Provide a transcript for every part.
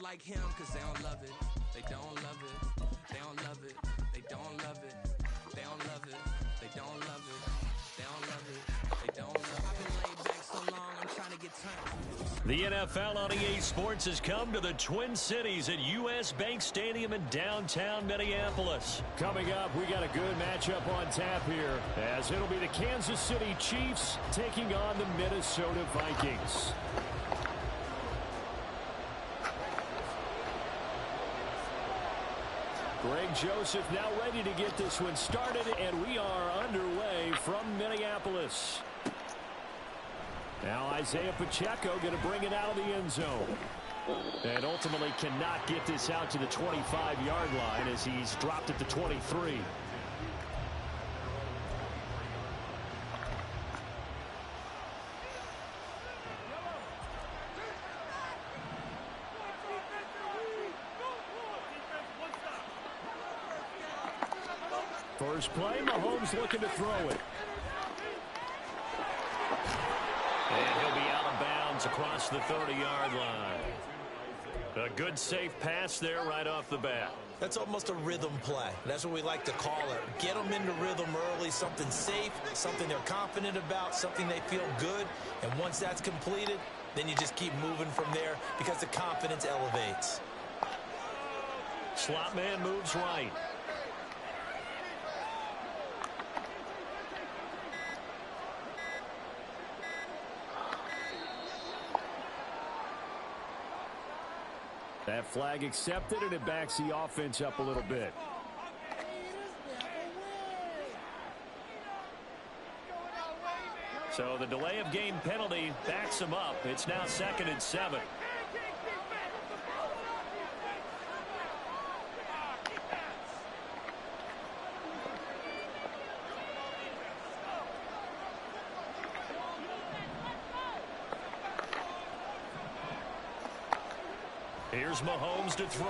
like him, cause they don't love it. They don't love it. They don't love it. They don't love it. They don't love it. They don't love it. They don't love it. They don't love it. I've been laid back so long, I'm trying to get turned. The NFL on EA Sports has come to the Twin Cities at US Bank Stadium in downtown Minneapolis. Coming up, we got a good matchup on tap here, as it'll be the Kansas City Chiefs taking on the Minnesota Vikings. Greg Joseph now ready to get this one started, and we are underway from Minneapolis. Now Isaiah Pacheco going to bring it out of the end zone. And ultimately cannot get this out to the 25-yard line as he's dropped at the 23. First play, Mahomes looking to throw it. And he'll be out of bounds across the 30-yard line. A good, safe pass there right off the bat. That's almost a rhythm play. That's what we like to call it. Get them into rhythm early, something safe, something they're confident about, something they feel good. And once that's completed, then you just keep moving from there because the confidence elevates. Slot man moves right. That flag accepted, and it backs the offense up a little bit. So the delay of game penalty backs him up. It's now 2nd and 7. Here's Mahomes to throw.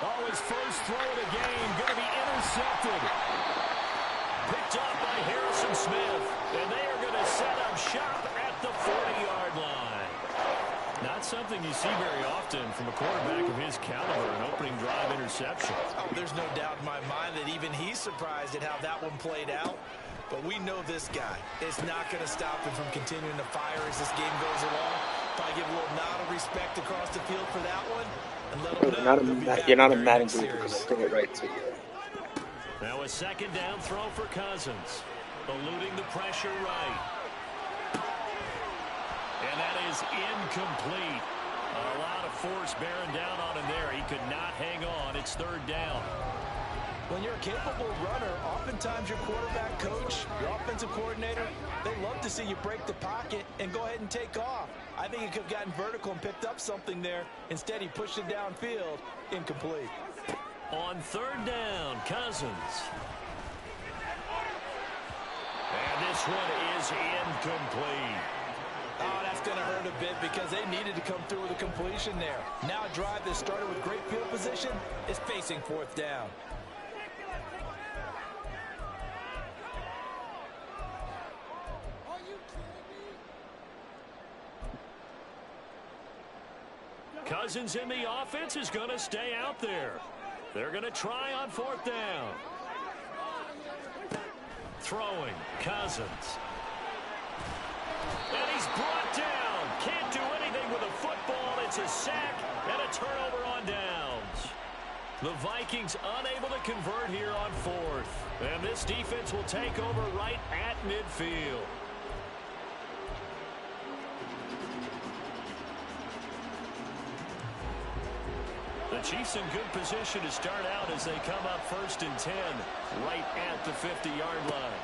Oh, his first throw of the game going to be intercepted. Picked up by Harrison Smith. And they are going to set up shop at the 40-yard line. Not something you see very often from a quarterback of his caliber, an opening drive interception. Oh, there's no doubt in my mind that even he's surprised at how that one played out. But we know this guy is not going to stop him from continuing to fire as this game goes along. Probably give a little nod of respect across the field for that one. And let him know you're not a Madden dude because I bring it right to you. Now a second down throw for Cousins. Eluding the pressure right. And that is incomplete. A lot of force bearing down on him there. He could not hang on. It's 3rd down. When you're a capable runner, oftentimes your quarterback coach, your offensive coordinator, they love to see you break the pocket and go ahead and take off. I think he could have gotten vertical and picked up something there. Instead, he pushed it downfield. Incomplete. On 3rd down, Cousins. And this one is incomplete. Oh, that's going to hurt a bit because they needed to come through with a completion there. Now a drive that started with great field position is facing 4th down. Cousins in the offense is going to stay out there. They're going to try on 4th down. Throwing, Cousins. And he's brought down. Can't do anything with a football. It's a sack and a turnover on downs. The Vikings unable to convert here on 4th. And this defense will take over right at midfield. The Chiefs in good position to start out as they come up 1st and 10, right at the 50-yard line.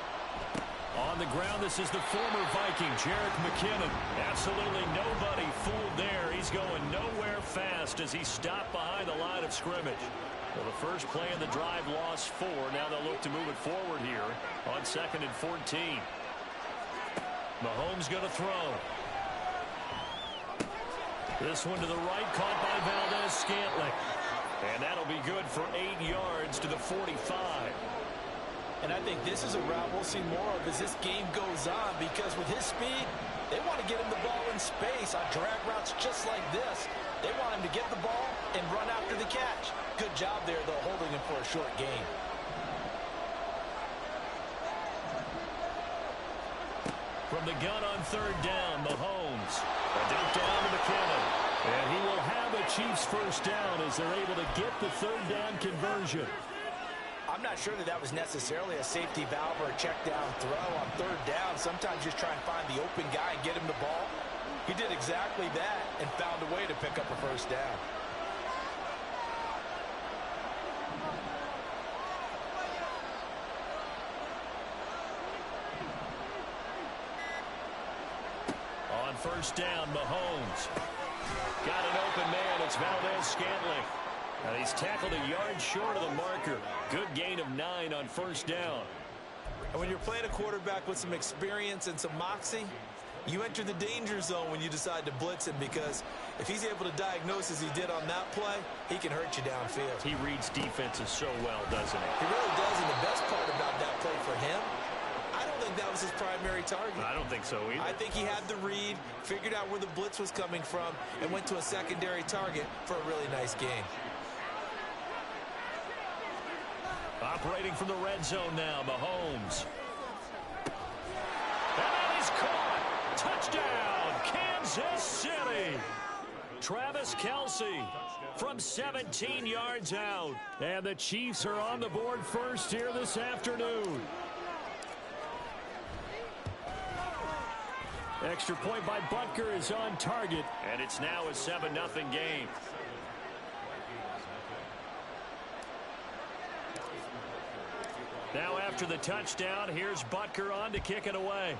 On the ground, this is the former Viking, Jerick McKinnon. Absolutely nobody fooled there. He's going nowhere fast as he stopped behind the line of scrimmage. Well, the first play of the drive lost 4. Now they'll look to move it forward here on 2nd and 14. Mahomes going to throw. This one to the right, caught by Valdez-Scantling. And that'll be good for 8 yards to the 45. And I think this is a route we'll see more of as this game goes on, because with his speed, they want to get him the ball in space on drag routes just like this. They want him to get the ball and run after the catch. Good job there, though, holding him for a short gain. From the gun on third down, Mahomes. A dump down to McKinnon. And he will have a Chiefs first down as they're able to get the third down conversion. I'm not sure that was necessarily a safety valve or a check down throw on third down. Sometimes just try and find the open guy and get him the ball. He did exactly that and found a way to pick up a first down. On first down, Mahomes. Got an open man. It's Valdez-Scantling. And he's tackled a yard short of the marker. Good gain of 9 on first down. And when you're playing a quarterback with some experience and some moxie, you enter the danger zone when you decide to blitz him, because if he's able to diagnose as he did on that play, he can hurt you downfield. He reads defenses so well, doesn't he? He really does, and the best part about that play for him, I don't think that was his primary target. I don't think so either. I think he had the read, figured out where the blitz was coming from, and went to a secondary target for a really nice gain. Operating from the red zone now, Mahomes. And that is caught. Touchdown, Kansas City. Travis Kelce from 17 yards out. And the Chiefs are on the board first here this afternoon. Extra point by Butker is on target. And it's now a 7-0 game. Now after the touchdown, here's Butker on to kick it away.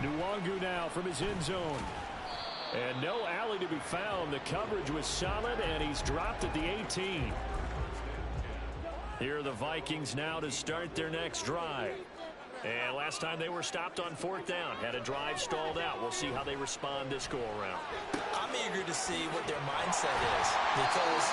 Nwangu now from his end zone. And no alley to be found. The coverage was solid, and he's dropped at the 18. Here are the Vikings now to start their next drive. And last time they were stopped on fourth down. Had a drive stalled out. We'll see how they respond this go-around. I'm eager to see what their mindset is, because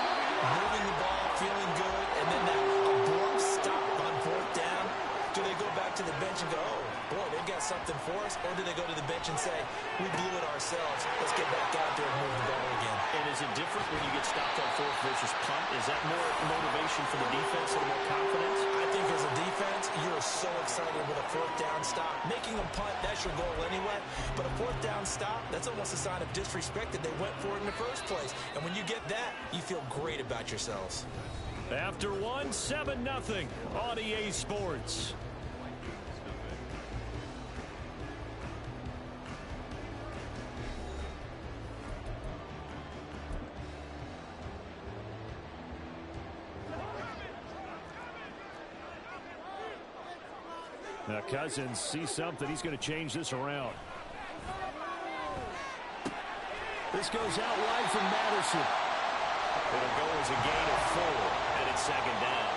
moving the ball, feeling good, and then that abrupt stop on fourth down, do they go back to the bench and go, oh, boy, they've got something for us, or do they go to the bench and say, we blew it ourselves, let's get back out there and move the ball again? And is it different when you get stopped on fourth versus punt? Is that more motivation for the defense and more confidence? I think as a defense, you're so excited with a fourth down stop. Making a punt, that's your goal anyway. But a fourth down stop, that's almost a sign of disrespect that they went for it in the first place. And when you get that, you feel great about yourselves. After one, 7-0 on EA Sports. Now Cousins sees something. He's going to change this around. This goes out wide from Madison. It'll go as a gain of 4, and it's second down.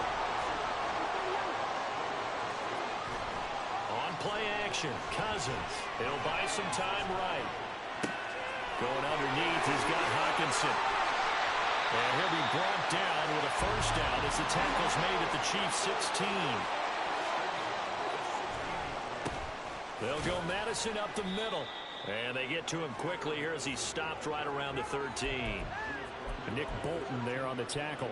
On play action, Cousins. He'll buy some time right. Going underneath, he's got Hawkinson. And he'll be brought down with a first down as the tackle's made at the Chiefs' 16. They'll go Madison up the middle. And they get to him quickly here as he stopped right around the 13. Nick Bolton there on the tackle.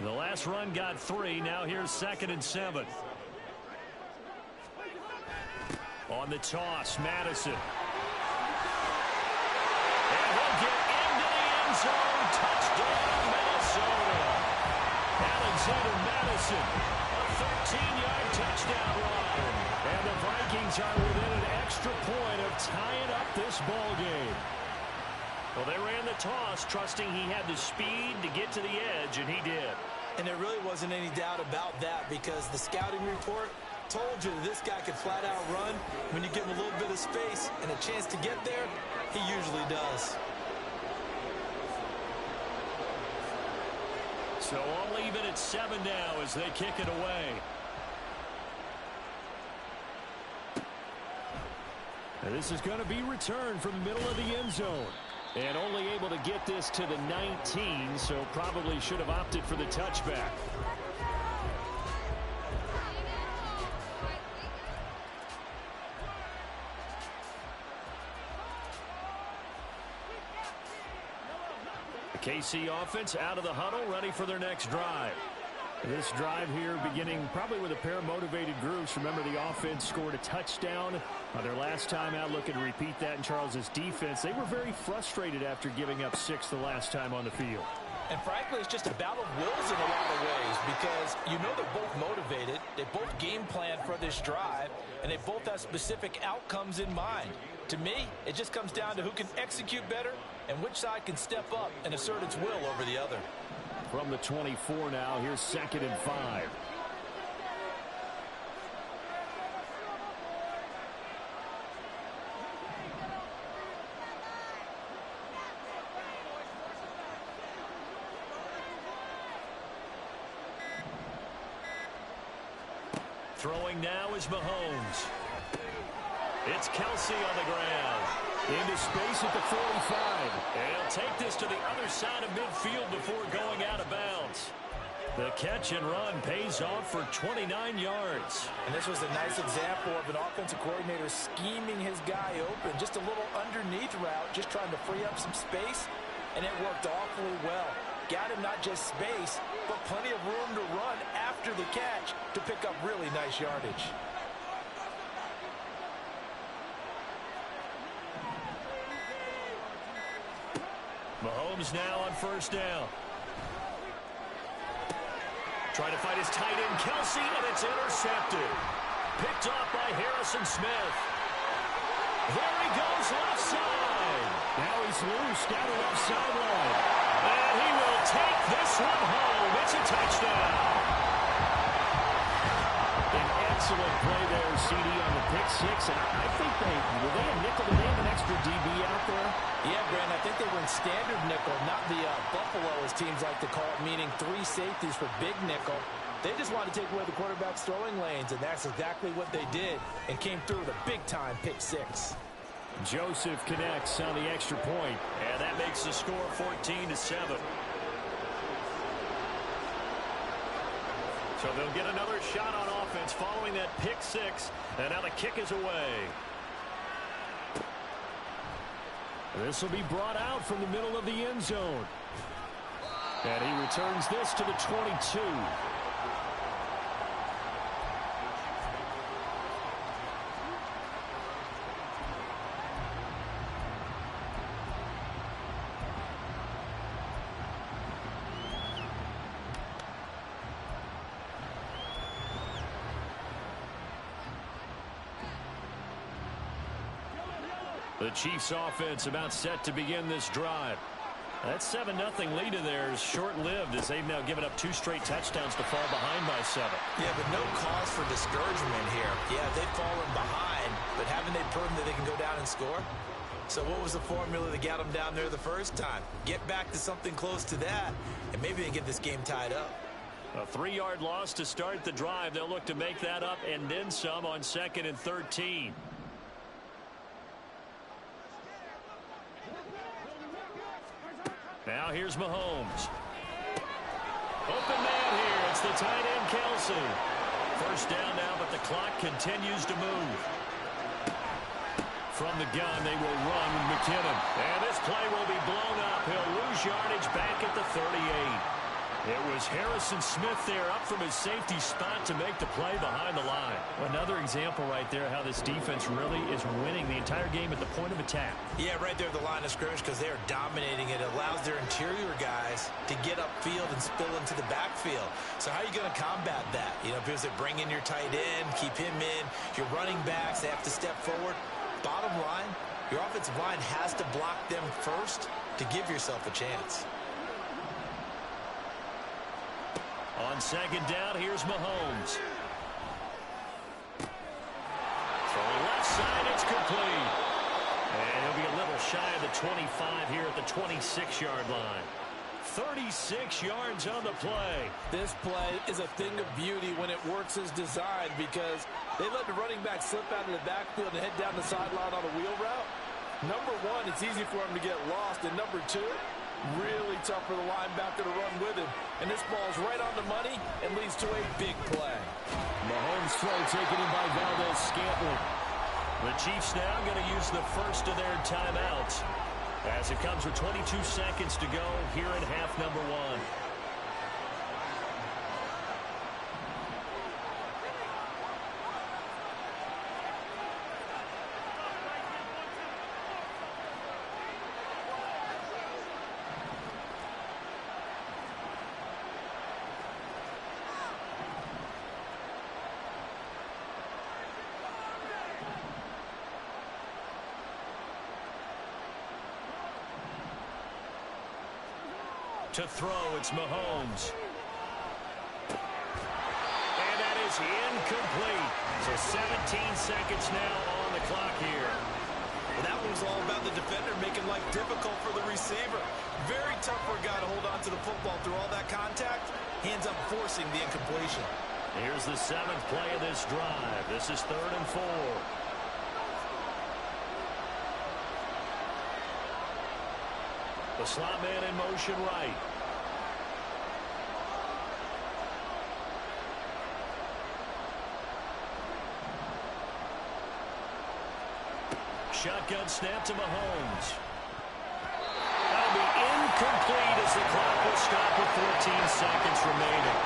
The last run got 3. Now here's 2nd and 7. On the toss, Madison. And he'll get into the end zone. Touchdown, Minnesota. Alexander Madison. A 13-yard touchdown run. And the Vikings are within an extra point of tying up this ball game. Well, they ran the toss, trusting he had the speed to get to the edge, and he did. And there really wasn't any doubt about that, because the scouting report told you this guy could flat out run. When you give him a little bit of space and a chance to get there, he usually does. So all even at 7 now as they kick it away. And this is going to be returned from the middle of the end zone. And only able to get this to the 19, so probably should have opted for the touchback. The KC offense out of the huddle, ready for their next drive. This drive here beginning probably with a pair of motivated groups. Remember, the offense scored a touchdown their last time out. Looking to repeat that in Charles's defense. They were very frustrated after giving up 6 the last time on the field. And frankly, it's just a battle of wills in a lot of ways because you know they're both motivated. They both game plan for this drive, and they both have specific outcomes in mind. To me, it just comes down to who can execute better and which side can step up and assert its will over the other. From the 24 now, here's 2nd and 5. Throwing now is Mahomes. It's Kelsey on the ground. Into space at the 45. And he'll take this to the other side of midfield before going out of bounds. The catch and run pays off for 29 yards. And this was a nice example of an offensive coordinator scheming his guy open. Just a little underneath route, just trying to free up some space. And it worked awfully well. Got him not just space, but plenty of room to run after the catch to pick up really nice yardage. Mahomes now on 1st down. Trying to find his tight end, Kelsey, and it's intercepted. Picked off by Harrison Smith. There he goes, left side. Now he's loose down the left sideline. And he will take this one home. It's a touchdown. An excellent play there, CD, on the pick 6. And I think were they a nickel? Did they have an extra DB out there? Yeah, Brandon, I think they were in standard nickel, not the Buffalo, as teams like to call it, meaning 3 safeties for big nickel. They just wanted to take away the quarterback's throwing lanes, and that's exactly what they did and came through with a big-time pick 6. Joseph connects on the extra point, and that makes the score 14-7. So they'll get another shot on offense following that pick 6, and now the kick is away. This will be brought out from the middle of the end zone. And he returns this to the 22. The Chiefs offense about set to begin this drive. That 7-0 lead of theirs short-lived as they've now given up 2 straight touchdowns to fall behind by 7. Yeah, but no cause for discouragement here. Yeah, they've fallen behind, but haven't they proven that they can go down and score? So what was the formula that got them down there the first time? Get back to something close to that, and maybe they can get this game tied up. A 3-yard loss to start the drive. They'll look to make that up and then some on 2nd and 13. Now here's Mahomes. Open man here. It's the tight end, Kelsey. 1st down now, but the clock continues to move. From the gun, they will run McKinnon. And this play will be blown up. He'll lose yardage back at the 38. It was Harrison Smith there up from his safety spot to make the play behind the line. Another example right there how this defense really is winning the entire game at the point of attack. Yeah, right there at the line of scrimmage because they are dominating it. It allows their interior guys to get upfield and spill into the backfield. So how are you going to combat that? You know, because they bring in your tight end, keep him in. Your running backs, they have to step forward. Bottom line, your offensive line has to block them first to give yourself a chance. On 2nd down, here's Mahomes. Throwing left side, it's complete. And he'll be a little shy of the 25 here at the 26-yard line. 36 yards on the play. This play is a thing of beauty when it works as designed because they let the running back slip out of the backfield and head down the sideline on a wheel route. Number one, it's easy for him to get lost. And number two, really tough for the linebacker to run with him. And this ball's right on the money and leads to a big play. Mahomes' throw taken in by Valdez-Scantling. The Chiefs now going to use the first of their timeouts as it comes with 22 seconds to go here in half number one. To throw, it's Mahomes. And that is incomplete. So 17 seconds now on the clock here. Well, that one was all about the defender making life difficult for the receiver. Very tough for a guy to hold on to the football through all that contact. He ends up forcing the incompletion. Here's the 7th play of this drive. This is 3rd and 4. The slot man in motion right. Shotgun snap to Mahomes. That'll be incomplete as the clock will stop with 14 seconds remaining.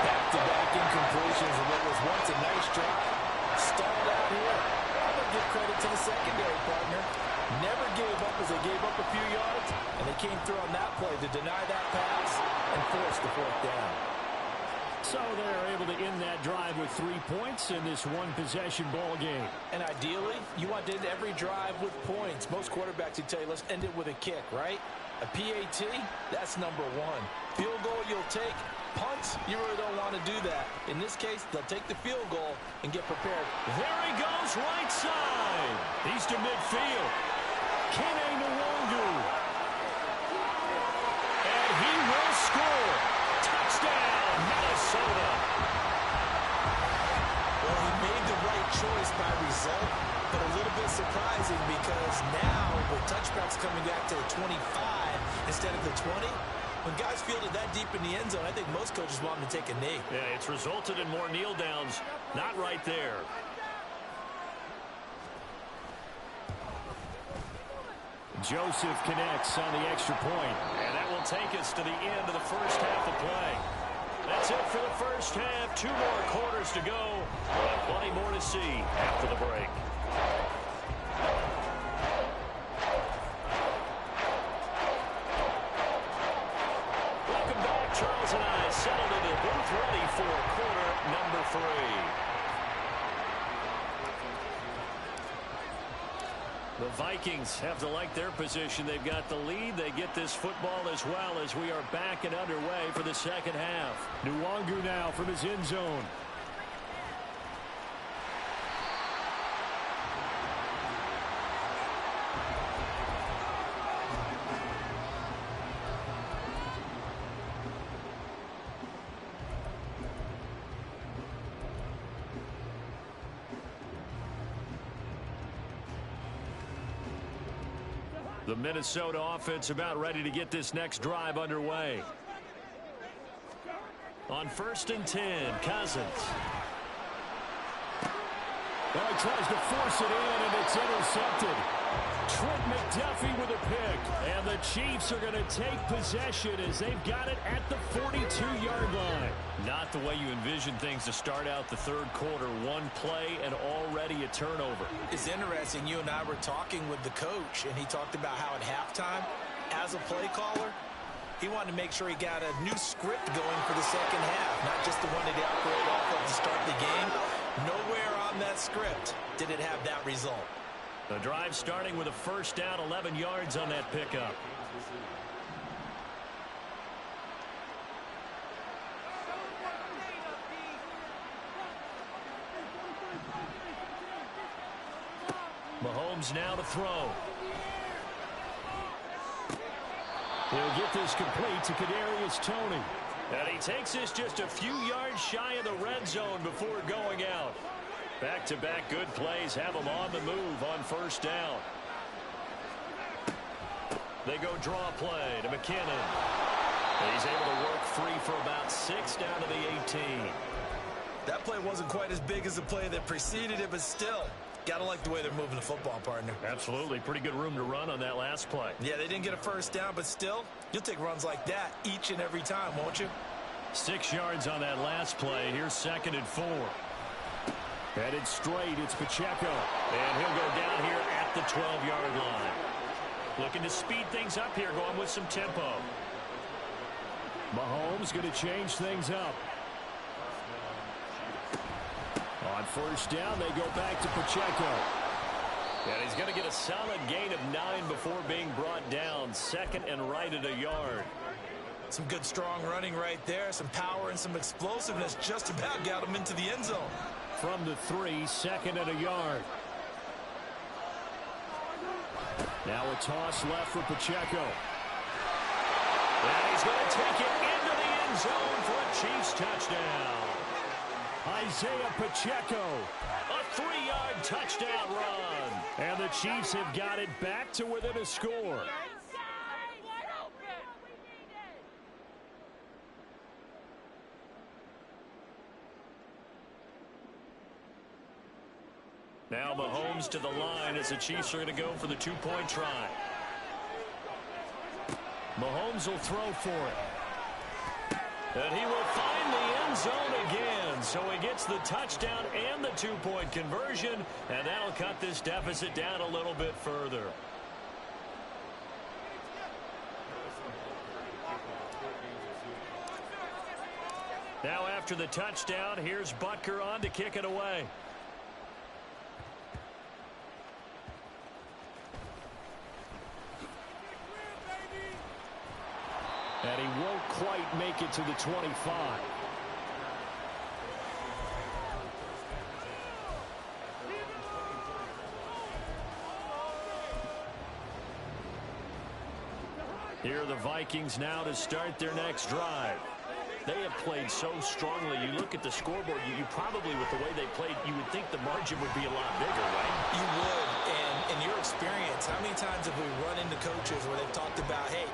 Back-to-back incompletions of what was once a nice drive. Stalled out here. I'm going to give credit to the secondary partner. Never gave up as they gave up a few yards, and they came through on that play to deny that pass and force the 4th down. So they're able to end that drive with 3 points in this one-possession ball game. And ideally, you want to end every drive with points. Most quarterbacks would tell you, let's end it with a kick, right? A PAT, that's number one. Field goal you'll take. Punts, you really don't want to do that. In this case, they'll take the field goal and get prepared. There he goes, right side. He's to midfield. Kene Nwangu. And he will score. Touchdown, Minnesota. Well, he made the right choice by result, but a little bit surprising because now with touchbacks coming back to the 25 instead of the 20, when guys fielded that deep in the end zone, I think most coaches want them to take a knee. Yeah, it's resulted in more kneel downs. Not right there. Joseph connects on the extra point, and that will take us to the end of the first half of play. That's it for the first half. 2 more quarters to go. We'll have plenty more to see after the break. Welcome back. Charles and I settled into the booth ready for quarter number 3. The Vikings have to like their position. They've got the lead. They get this football as well as we are back and underway for the second half. Nwangu now from his end zone. The Minnesota offense about ready to get this next drive underway. On 1st and 10, Cousins. Well, he tries to force it in, and it's intercepted. Trent McDuffie with a pick. And the Chiefs are going to take possession as they've got it at the 42-yard line. Not the way you envision things to start out the 3rd quarter. 1 play and already a turnover. It's interesting. You and I were talking with the coach, and he talked about how at halftime, as a play caller, he wanted to make sure he got a new script going for the second half, not just the one that he operated off of to start the game. Nowhere on that script did it have that result. The drive starting with a first down, 11 yards on that pickup. Mahomes now to throw. He'll get this complete to Kadarius Toney. And he takes this just a few yards shy of the red zone before going out. Back-to-back good plays have him on the move on first down. They go draw play to McKinnon. He's able to work free for about 6 down to the 18. That play wasn't quite as big as the play that preceded it, but still, gotta like the way they're moving the football, partner. Absolutely. Pretty good room to run on that last play. Yeah, they didn't get a first down, but still, you'll take runs like that each and every time, won't you? 6 yards on that last play. Here's 2nd and 4. Headed straight, it's Pacheco. And he'll go down here at the 12-yard line. Looking to speed things up here, going with some tempo. Mahomes going to change things up. On first down, they go back to Pacheco. And he's going to get a solid gain of 9 before being brought down. 2nd and right at a yard. Some good, strong running right there. Some power and some explosiveness just about got him into the end zone. From the 3, 2nd and a yard. Now a toss left for Pacheco. And he's going to take it into the end zone for a Chiefs touchdown. Isaiah Pacheco, a 3-yard touchdown run. And the Chiefs have got it back to within a score. Now Mahomes to the line as the Chiefs are going to go for the 2-point try. Mahomes will throw for it. And he will find the end zone again. So he gets the touchdown and the 2-point conversion. And that'll cut this deficit down a little bit further. Now after the touchdown, here's Butker on to kick it away. And he won't quite make it to the 25. Here are the Vikings now to start their next drive. They have played so strongly. You look at the scoreboard, you probably, with the way they played, you would think the margin would be a lot bigger, right? You would. And in your experience, how many times have we run into coaches where they've talked about, hey,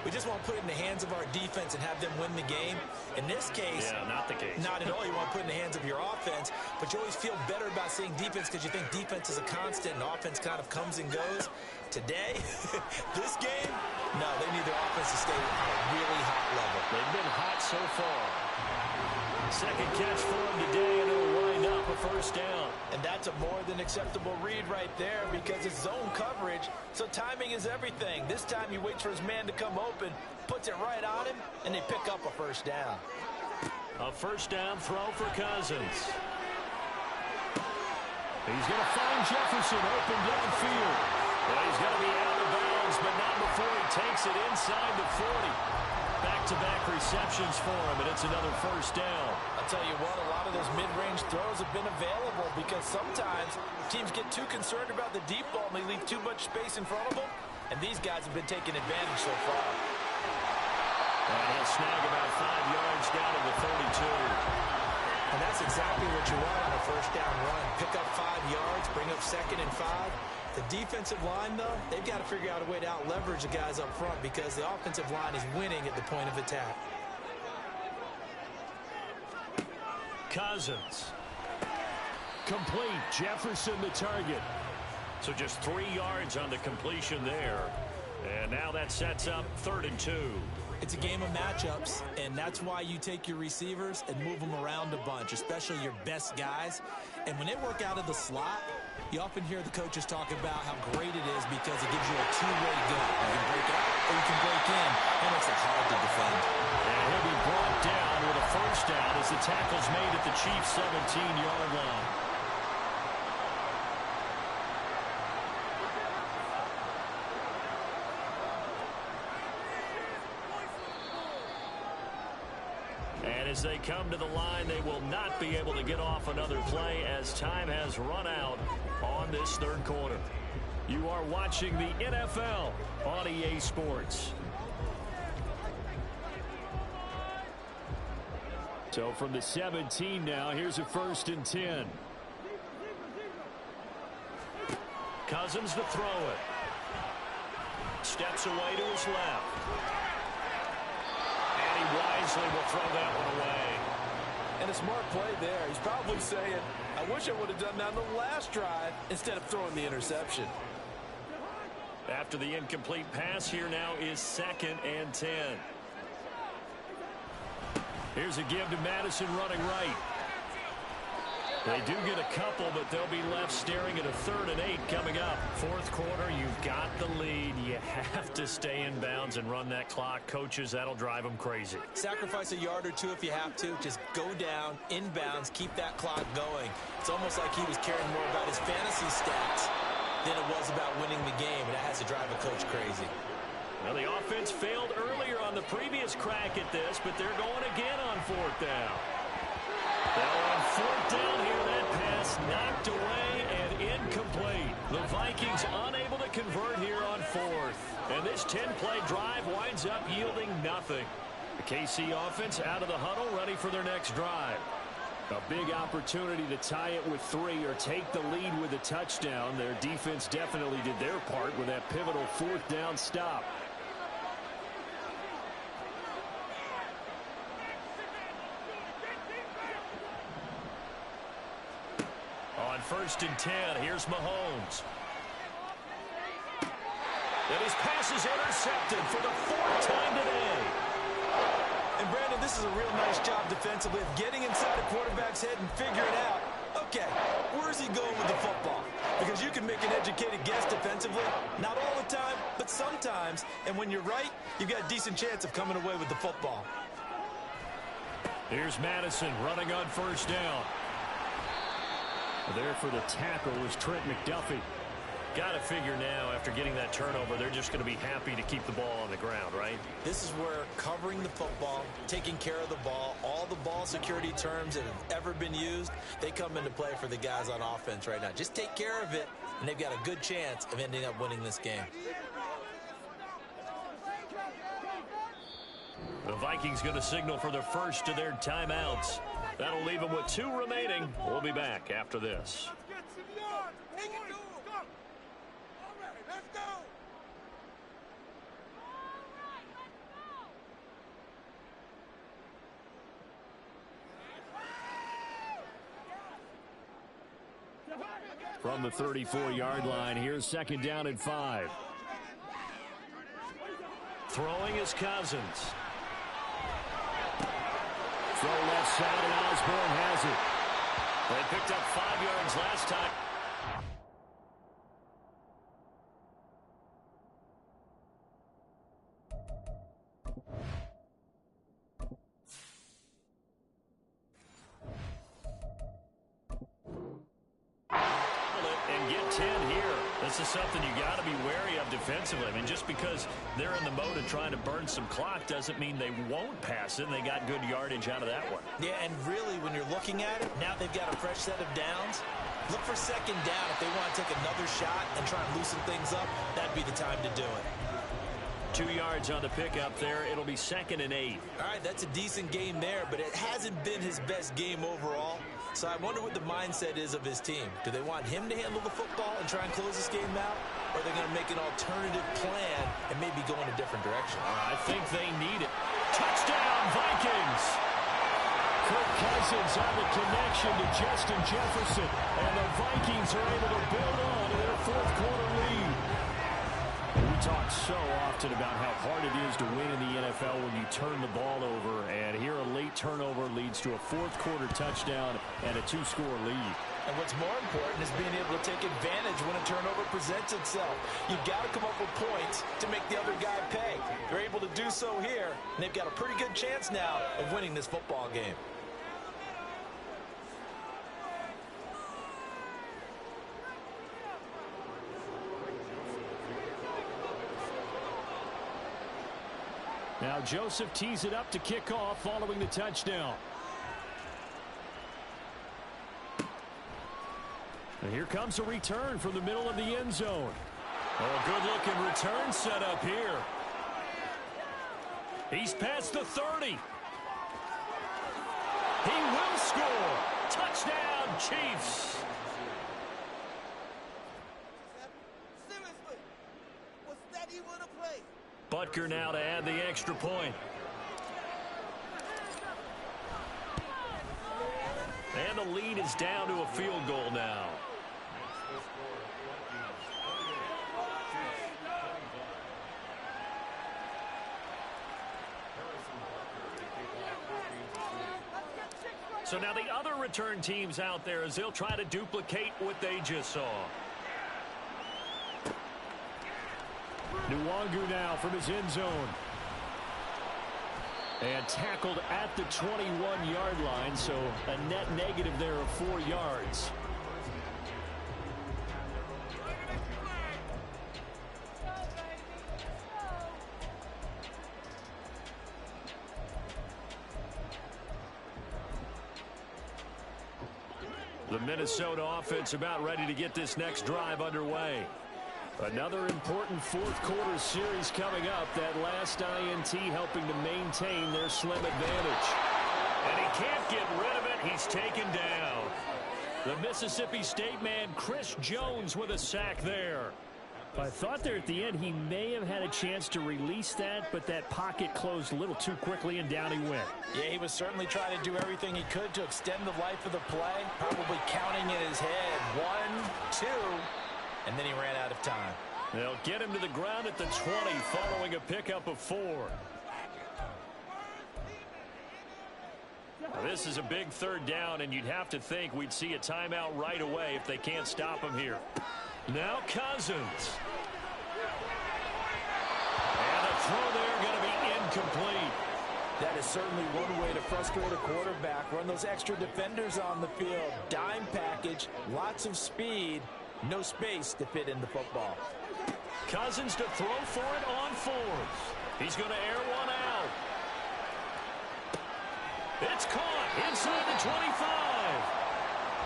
we just want to put it in the hands of our defense and have them win the game? In this case, yeah, not the case. Not at all. You want to put it in the hands of your offense, but you always feel better about saying defense because you think defense is a constant and offense kind of comes and goes. Today, this game, no, they need their offense to stay at a really hot level. They've been hot so far. Second catch for him today, and it'll wind up a first down. And that's a more than acceptable read right there because it's zone coverage, so timing is everything. This time he waits for his man to come open, puts it right on him, and they pick up a first down. A first down throw for Cousins. He's going to find Jefferson open downfield. Well, he's going to be out of bounds, but not before he takes it inside the 40. Back-to-back receptions for him, and it's another first down. I'll tell you what, a lot of those mid-range throws have been available because sometimes teams get too concerned about the deep ball and they leave too much space in front of them, and these guys have been taking advantage so far. And he'll snag about 5 yards down to the 32. And that's exactly what you want on a first down run. Pick up 5 yards, bring up 2nd and 5. The defensive line, though, they've got to figure out a way to out-leverage the guys up front because the offensive line is winning at the point of attack. Cousins. Complete. Jefferson the target. So just 3 yards on the completion there. And now that sets up 3rd and 2. It's a game of matchups, and that's why you take your receivers and move them around a bunch, especially your best guys. And when they work out of the slot, you often hear the coaches talk about how great it is because it gives you a two-way go. You can break out or you can break in. That makes it hard to defend. And he'll be brought down with a first down as the tackle's made at the Chiefs' 17-yard line. And as they come to the line, they will not be able to get off another play as time has run out on this 3rd quarter. You are watching the NFL on EA Sports. So from the 17 now, here's a 1st and 10. Cousins to throw it. Steps away to his left. And he wisely will throw that one away. And a smart play there. He's probably saying, I wish I would have done that on the last drive instead of throwing the interception. After the incomplete pass, here now is 2nd and 10. Here's a give to Madison running right. They do get a couple, but they'll be left staring at a 3rd and 8 coming up. 4th quarter, you've got the lead. You have to stay in bounds and run that clock. Coaches, that'll drive them crazy. Sacrifice a yard or two if you have to. Just go down, in bounds, keep that clock going. It's almost like he was caring more about his fantasy stats than it was about winning the game, and that has to drive a coach crazy. Well, the offense failed earlier on the previous crack at this, but they're going again on 4th down. Now on 4th down here, that pass knocked away and incomplete. The Vikings unable to convert here on 4th. And this 10-play drive winds up yielding nothing. The KC offense out of the huddle, ready for their next drive. A big opportunity to tie it with 3 or take the lead with a touchdown. Their defense definitely did their part with that pivotal 4th down stop. On 1st and 10, here's Mahomes. And his pass is intercepted for the 4th time today. And Brandon, this is a real nice job defensively of getting inside a quarterback's head and figuring out, okay, where's he going with the football? Because you can make an educated guess defensively, not all the time, but sometimes. And when you're right, you've got a decent chance of coming away with the football. Here's Madison running on 1st down. There for the tackle was Trent McDuffie. Got to figure now, after getting that turnover, they're just going to be happy to keep the ball on the ground, right? This is where covering the football, taking care of the ball, all the ball security terms that have ever been used, they come into play for the guys on offense right now. Just take care of it, and they've got a good chance of ending up winning this game. The Vikings going to signal for the first of their timeouts. That'll leave them with 2 remaining. We'll be back after this. From the 34-yard line, here's 2nd down and 5. Throwing is Cousins. Throw left side, and Osborne has it. They picked up 5 yards last time. And get 10 here. This is something you got to be wary of defensively. I mean, just because they're in the mode of trying to burn some clock doesn't mean they won't pass it. And they got good yardage out of that one. Yeah, and really, when you're looking at it, now they've got a fresh set of downs. Look for 2nd down. If they want to take another shot and try and loosen things up, that'd be the time to do it. 2 yards on the pickup there. It'll be 2nd and 8. All right, that's a decent game there, but it hasn't been his best game overall. So I wonder what the mindset is of his team. Do they want him to handle the football and try and close this game out? Or are they going to make an alternative plan and maybe go in a different direction? I think they need it. Touchdown, Vikings! Kirk Cousins on the connection to Justin Jefferson. And the Vikings are able to build on to their 4th quarter lead. We talk so often about how hard it is to win in the NFL when you turn the ball over, and here a late turnover leads to a 4th quarter touchdown and a 2-score lead. And what's more important is being able to take advantage when a turnover presents itself. You've got to come up with points to make the other guy pay. They're able to do so here, and they've got a pretty good chance now of winning this football game. Now Joseph tees it up to kick off following the touchdown. And here comes a return from the middle of the end zone. Oh, good-looking return set up here. He's past the 30. He will score. Touchdown, Chiefs. Seriously, was that even a Butker now to add the extra point. And the lead is down to a field goal now. So now the other return teams out there as they'll try to duplicate what they just saw. Nwangu now from his end zone. And tackled at the 21-yard line, so a net negative there of 4 yards. The Minnesota offense about ready to get this next drive underway. Another important fourth quarter series coming up. That last INT helping to maintain their slim advantage. And he can't get rid of it. He's taken down. The Mississippi State man, Chris Jones, with a sack there. I thought there at the end he may have had a chance to release that, but that pocket closed a little too quickly, and down he went. Yeah, he was certainly trying to do everything he could to extend the life of the play, probably counting in his head 1, 2, and then he ran out of time. They'll get him to the ground at the 20 following a pickup of 4. Now, this is a big third down, and you'd have to think we'd see a timeout right away if they can't stop him here. Now Cousins. And the throw there going to be incomplete. That is certainly one way to frustrate a quarterback. Run those extra defenders on the field. Dime package, lots of speed, no space to fit in the football. Cousins to throw for it on 4th. He's going to air one out. It's caught inside the 25.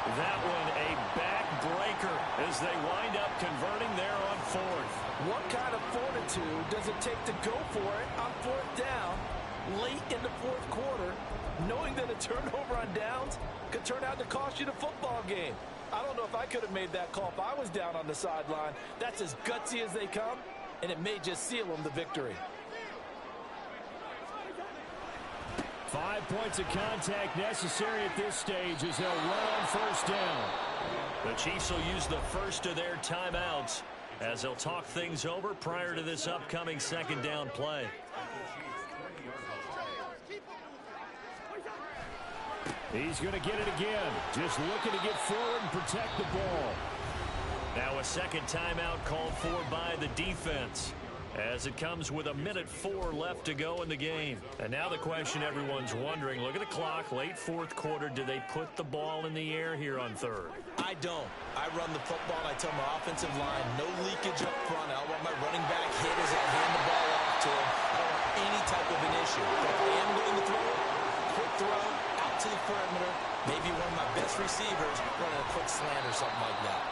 That one a backbreaker as they wind up converting there on 4th. What kind of fortitude does it take to go for it on 4th down late in the 4th quarter, knowing that a turnover on downs could turn out to cost you the football game? I don't know if I could have made that call if I was down on the sideline. That's as gutsy as they come, and it may just seal them the victory. 5 points of contact necessary at this stage as they'll run on 1st down. The Chiefs will use the first of their timeouts as they'll talk things over prior to this upcoming 2nd down play. He's going to get it again. Just looking to get forward and protect the ball. Now a 2nd timeout called for by the defense, as it comes with 1:04 left to go in the game. And now the question everyone's wondering, look at the clock, late 4th quarter, do they put the ball in the air here on 3rd? I don't. I run the football, and I tell my offensive line, no leakage up front. I don't want my running back hit as I hand the ball off to him. I don't want any type of an issue. But if I am going to throw it, quick throw, out to the perimeter, maybe one of my best receivers running a quick slant or something like that.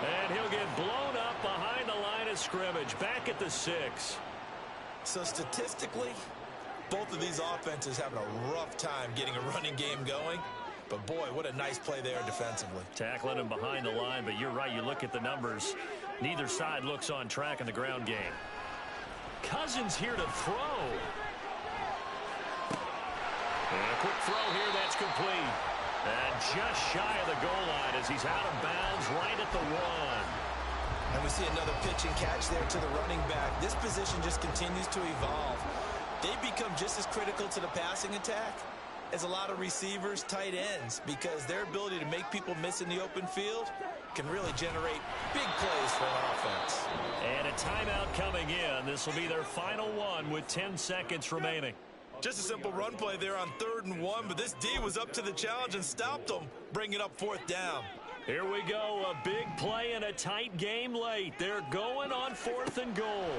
And he'll get blown up behind the line of scrimmage, back at the 6. So statistically, both of these offenses having a rough time getting a running game going. But boy, what a nice play there defensively. Tackling him behind the line, but you're right, you look at the numbers. Neither side looks on track in the ground game. Cousins here to throw. And a quick throw here, that's complete. And just shy of the goal line as he's out of bounds right at the 1. And we see another pitch and catch there to the running back. This position just continues to evolve. They become just as critical to the passing attack as a lot of receivers, tight ends, because their ability to make people miss in the open field can really generate big plays for an offense. And a timeout coming in. This will be their final one with 10 seconds remaining. Just a simple run play there on 3rd and 1, but this D was up to the challenge and stopped them, bringing up 4th down. Here we go, a big play in a tight game late. They're going on 4th and goal.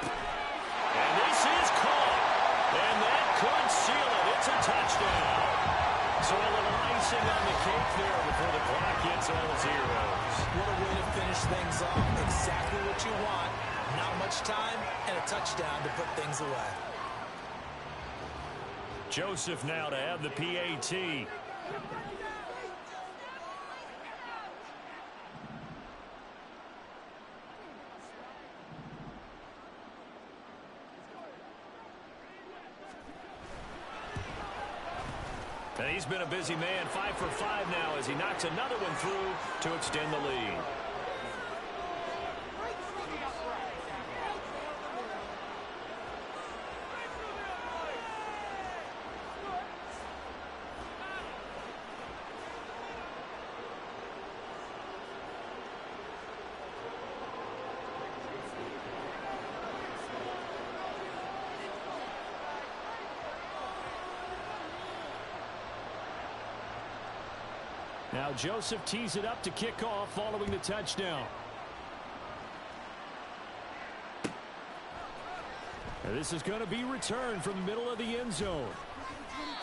And this is caught. And that could seal it. It's a touchdown. So a little icing on the cake there before the clock hits all zeros. What a way to finish things off. Exactly what you want. Not much time and a touchdown to put things away. Joseph now to have the PAT. he's been a busy man. 5 for 5 now as he knocks another one through to extend the lead. Now Joseph tees it up to kick off following the touchdown. And this is going to be returned from the middle of the end zone.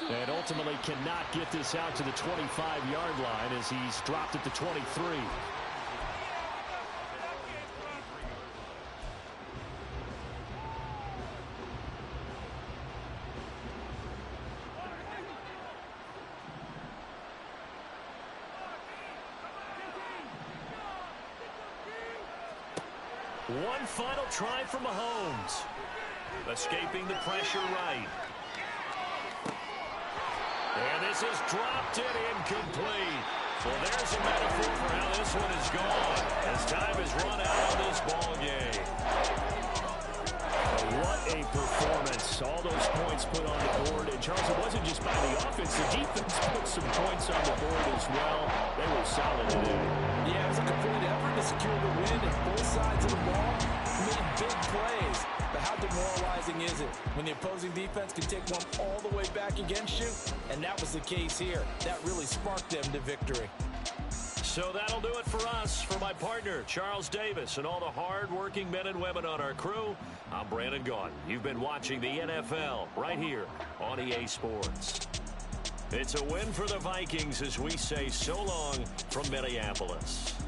And ultimately cannot get this out to the 25-yard line as he's dropped at the 23. One final try for Mahomes. Escaping the pressure right. And this is dropped and incomplete. Well, there's a metaphor for how this one is gone as time has run out on this ball game. What a performance. All those points put on the board. And, Charles, it wasn't just by the offense. The defense put some points on the board as well. They were solid today. Yeah, it was a complete effort to secure the win, and both sides of the ball made big plays. But how demoralizing is it when the opposing defense can take one all the way back against you? And that was the case here. That really sparked them to victory. So that'll do it for us. For my partner, Charles Davis, and all the hard-working men and women on our crew, I'm Brandon Gaudin. You've been watching the NFL right here on EA Sports. It's a win for the Vikings as we say so long from Minneapolis.